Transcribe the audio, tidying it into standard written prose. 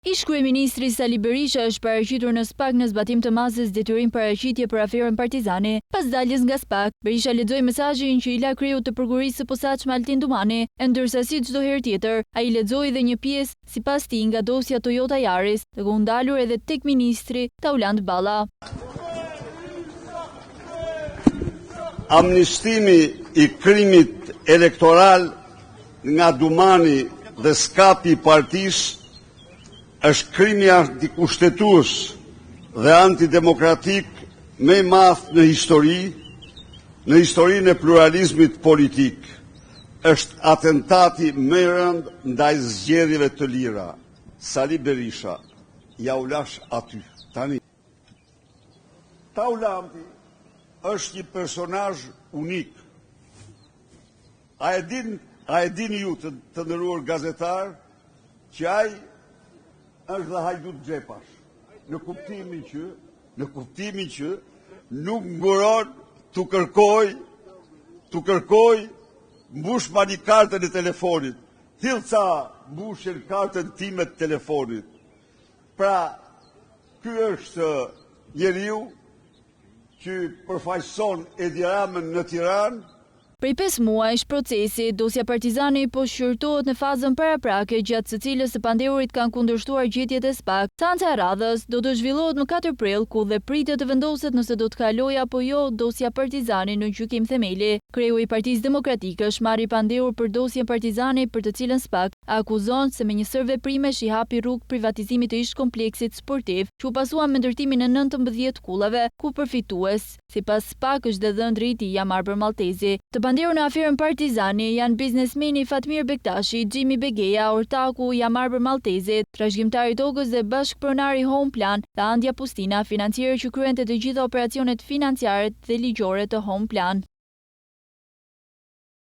Ish-kryeministri Sali Berisha është paraqitur në SPAK në zbatim të masës detyrim paraqitje për aferën Partizani. Pas daljes nga SPAK, Berisha lexoi mesazhin që i la kreut të prokurisë së posaçme Altin Dumani, ndërsa si çdo herë tjetër, ai lexoi edhe një pjesë sipas tij nga dosja Toyota Yaris, të ku ndalur edhe tek ministri Tauland Balla. Amnistimi i krimit elektoral nga Dumani dhe skapi i partisë është krimi antikushtetues dhe antidemokratik më i madh në historinë e pluralizmit politik. Është atentati më i rëndë ndaj zgjedhjeve të lira. Sali Berisha ja u lash aty. Tani Taulandi është një personazh unik. A e dini ju të nderuar gazetar që ai është dhe hajdut xhepash, në kuptimin që nuk nguron të kërkoj mbush mani kartën e telefonit, thillca mbushin kartën time të telefonit. Pra, ky është njeriu që përfaqëson Edi Ramën në Tiranë. Prej 5 muajsh procesi, dosja Partizani po shqyrtohet në fazën paraprake, gjatë së cilës së pandehurit kanë kundërshtuar gjetjet e SPAK. Seanca e radhës do të zhvillohet më 4 prill, ku dhe pritet të vendoset nëse do të kalojë apo jo dosja Partizani në gjykim themeli. Kreu i Partisë Demokratike është marrë i pandehur për dosjen Partizani, për të cilën SPAK akuzon se me njësër veprimesh i hapi rrugë privatizimit të ish kompleksit sportiv, që u pasua me ndërtimin e 19 kullave, ku përfitues, sipas SPAK është dhe dhënë drejti Jamarbër Maltezi. Të pandehur në aferën Partizani janë biznesmeni Fatmir Bektashi, Xhimi Begeja, ortaku Jamarbër Maltezi, trashëgimtari tokës dhe bashkëpronari Home Plan, dhe Andja Pustina, financiere që kryente të gjitha operacionet financiare dhe ligjore të Home Plan.